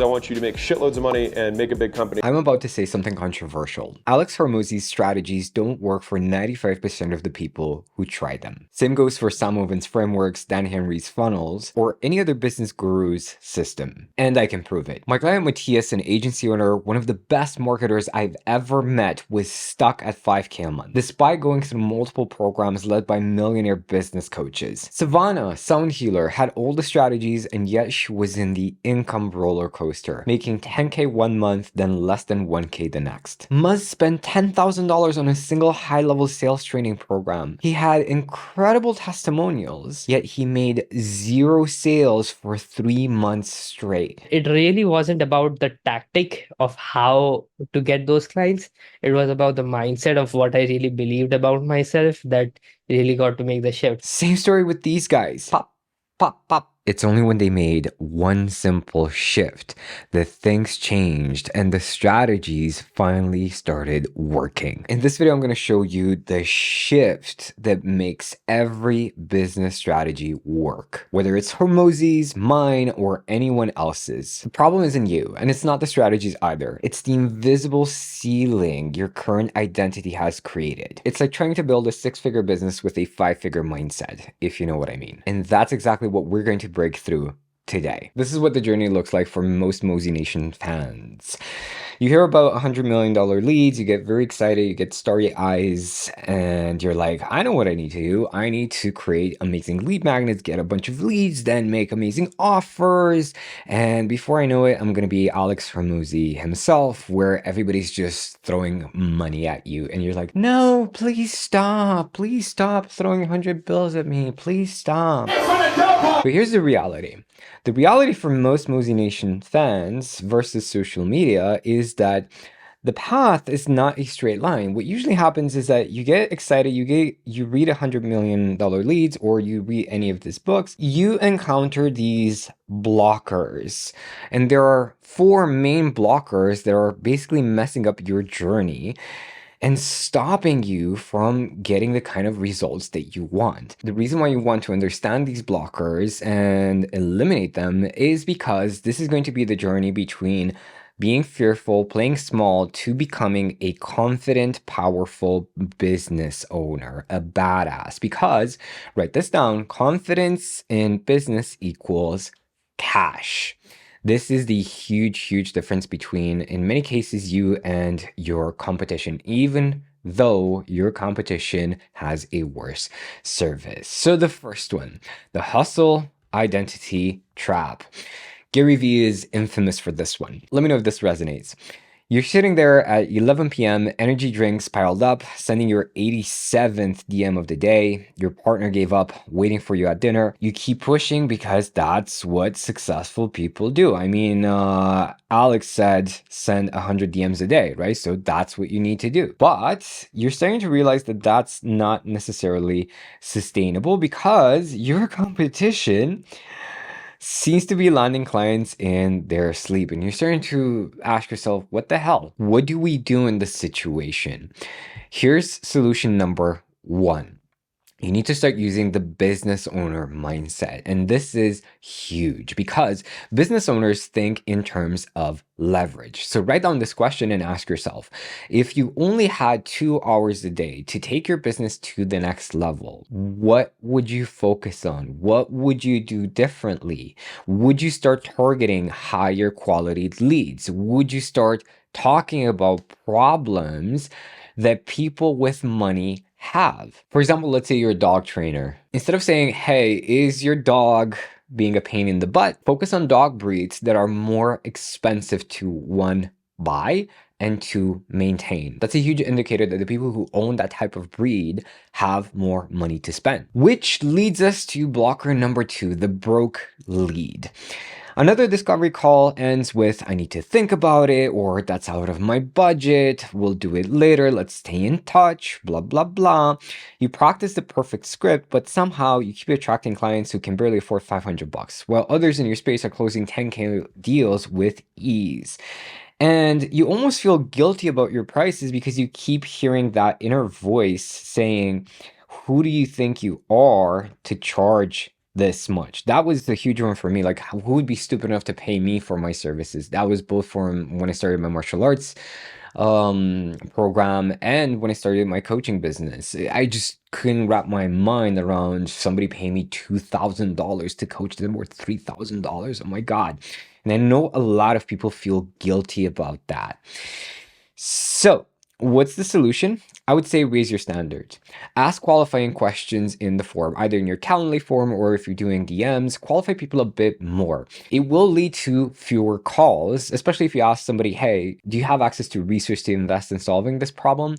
I want you to make shitloads of money and make a big company. I'm about to say something controversial. Alex Hormozi's strategies don't work for 95% of the people who try them. Same goes for Sam Oven's frameworks, Dan Henry's funnels, or any other business guru's system. And I can prove it. My client Matthias, an agency owner, one of the best marketers I've ever met, was stuck at 5K a month, despite going through multiple programs led by millionaire business coaches. Savannah, sound healer, had all the strategies, and yet she was in the income roller coaster, making 10K one month, then less than 1K the next. Muzz spent $10,000 on a single high-level sales training program. He had incredible testimonials, yet he made 0 sales for 3 months straight. It really wasn't about the tactic of how to get those clients. It was about the mindset of what I really believed about myself that really got to make the shift. Same story with these guys. Pop, pop, pop. It's only when they made one simple shift that things changed and the strategies finally started working. In this video, I'm going to show you the shift that makes every business strategy work, whether it's Hormozi's, mine, or anyone else's. The problem isn't you, and it's not the strategies either. It's the invisible ceiling your current identity has created. It's like trying to build a 6-figure business with a 5-figure mindset, if you know what I mean. And that's exactly what we're going to break through today. This is what the journey looks like for most Mozi Nation fans. You hear about $100 million leads, you get very excited, you get starry eyes, and you're like, I know what I need to do. I need to create amazing lead magnets, get a bunch of leads, then make amazing offers. And before I know it, I'm going to be Alex Hormozi himself, where everybody's just throwing money at you. And you're like, no, please stop. Please stop throwing 100 bills at me. Please stop. But here's the reality. The reality for most Mozi Nation fans versus social media is that the path is not a straight line. What usually happens is that you get excited, you read $100 million leads, or you read any of these books, you encounter these blockers. And there are 4 main blockers that are basically messing up your journey and stopping you from getting the kind of results that you want. The reason why you want to understand these blockers and eliminate them is because this is going to be the journey between being fearful, playing small, to becoming a confident, powerful business owner, a badass. Because, write this down, confidence in business equals cash. This is the huge difference between, in many cases, you and your competition, even though your competition has a worse service. So the first one, the hustle identity trap. Gary Vee is infamous for this one. Let me know if this resonates. You're sitting there at 11 p.m., energy drinks piled up, sending your 87th DM of the day. Your partner gave up waiting for you at dinner. You keep pushing because that's what successful people do. I mean, Alex said send 100 DMs a day, right? So that's what you need to do. But you're starting to realize that that's not necessarily sustainable because your competition seems to be landing clients in their sleep. And you're starting to ask yourself, what the hell? What do we do in this situation? Here's solution number 1. You need to start using the business owner mindset. And this is huge because business owners think in terms of leverage. So write down this question and ask yourself, if you only had 2 hours a day to take your business to the next level, what would you focus on? What would you do differently? Would you start targeting higher quality leads? Would you start talking about problems that people with money have? For example, let's say you're a dog trainer. Instead of saying, hey, is your dog being a pain in the butt? Focus on dog breeds that are more expensive to, 1, buy, and 2, maintain. That's a huge indicator that the people who own that type of breed have more money to spend. Which leads us to blocker number 2, the broke lead. Another discovery call ends with, I need to think about it, or that's out of my budget, we'll do it later, let's stay in touch, blah, blah, blah. You practice the perfect script, but somehow you keep attracting clients who can barely afford $500, while others in your space are closing 10K deals with ease. And you almost feel guilty about your prices because you keep hearing that inner voice saying, who do you think you are to charge this much. That was the huge one for me. Like, who would be stupid enough to pay me for my services? That was both from when I started my martial arts program and when I started my coaching business. I just couldn't wrap my mind around somebody paying me $2,000 to coach them, or $3,000. Oh my God. And I know a lot of people feel guilty about that. So what's the solution? I would say raise your standards. Ask qualifying questions in the form, either in your Calendly form or if you're doing DMs, qualify people a bit more. It will lead to fewer calls, especially if you ask somebody, hey, do you have access to research to invest in solving this problem?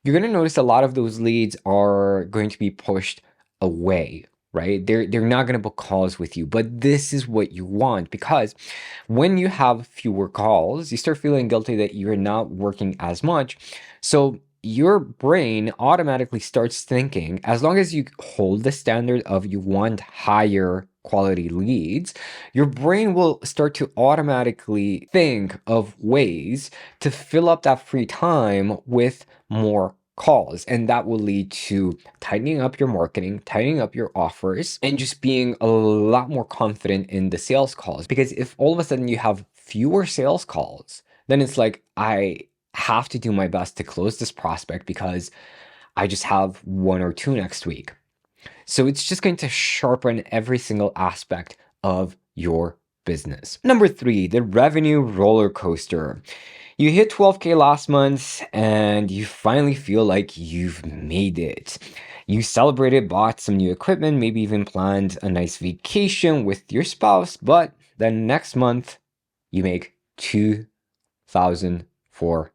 You're going to notice a lot of those leads are going to be pushed away, right? They're not going to book calls with you, but this is what you want, because when you have fewer calls, you start feeling guilty that you're not working as much. So your brain automatically starts thinking, as long as you hold the standard of you want higher quality leads, your brain will start to automatically think of ways to fill up that free time with more calls, and that will lead to tightening up your marketing, tightening up your offers, and just being a lot more confident in the sales calls. Because if all of a sudden you have fewer sales calls, then it's like, I have to do my best to close this prospect because I just have 1 or 2 next week. So it's just going to sharpen every single aspect of your business. Number 3, the revenue roller coaster. You hit 12K last month and you finally feel like you've made it. You celebrated, bought some new equipment, maybe even planned a nice vacation with your spouse, but then next month you make $2,400.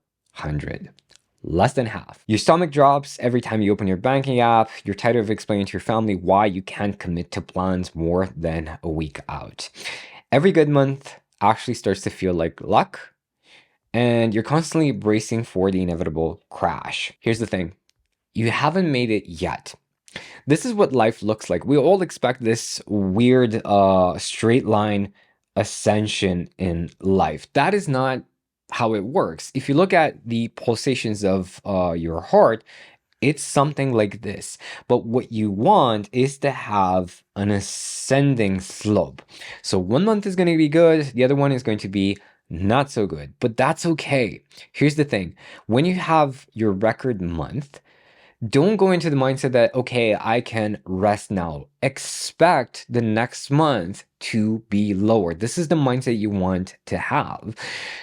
Less than half. Your stomach drops every time you open your banking app. You're tired of explaining to your family why you can't commit to plans more than a week out. Every good month actually starts to feel like luck, and you're constantly bracing for the inevitable crash. Here's the thing. You haven't made it yet. This is what life looks like. We all expect this weird straight line ascension in life. That is not how it works. If you look at the pulsations of your heart, it's something like this. But what you want is to have an ascending slope. So 1 month is going to be good. The other one is going to be not so good, but that's okay. Here's the thing. When you have your record month, don't go into the mindset that, okay, I can rest now. Expect the next month to be lower. This is the mindset you want to have.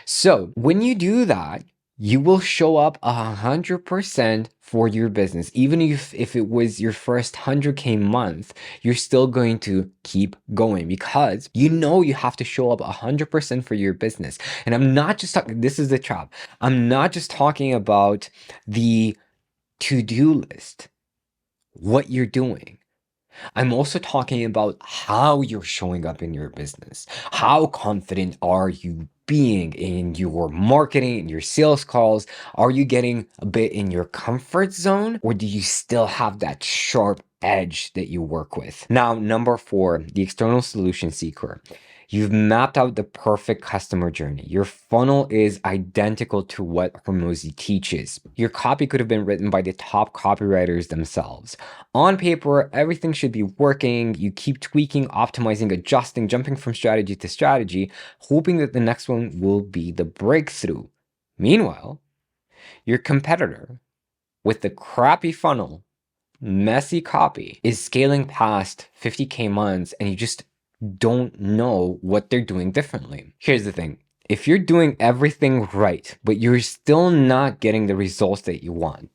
So when you do that, you will show up 100% for your business. Even if it was your first 100K month, you're still going to keep going because you know you have to show up 100% for your business. And I'm not just talking, this is the trap. I'm not just talking about the to-do list, what you're doing. I'm also talking about how you're showing up in your business. How confident are you being in your marketing, in your sales calls? Are you getting a bit in your comfort zone, or do you still have that sharp edge that you work with? Now, number 4, the external solution seeker. You've mapped out the perfect customer journey. Your funnel is identical to what Hormozi teaches. Your copy could have been written by the top copywriters themselves. On paper, everything should be working. You keep tweaking, optimizing, adjusting, jumping from strategy to strategy, hoping that the next one will be the breakthrough. Meanwhile, your competitor with the crappy funnel, messy copy, is scaling past 50K months, and you just don't know what they're doing differently. Here's the thing. If you're doing everything right, but you're still not getting the results that you want,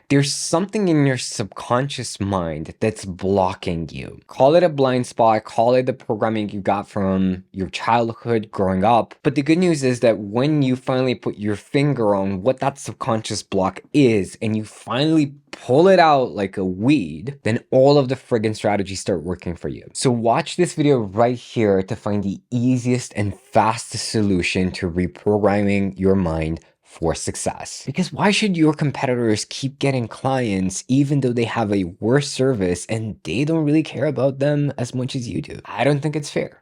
there's something in your subconscious mind that's blocking you. Call it a blind spot, call it the programming you got from your childhood growing up. But the good news is that when you finally put your finger on what that subconscious block is, and you finally pull it out like a weed, then all of the friggin' strategies start working for you. So watch this video right here to find the easiest and fastest solution to reprogramming your mind for success. Because why should your competitors keep getting clients even though they have a worse service and they don't really care about them as much as you do? I don't think it's fair.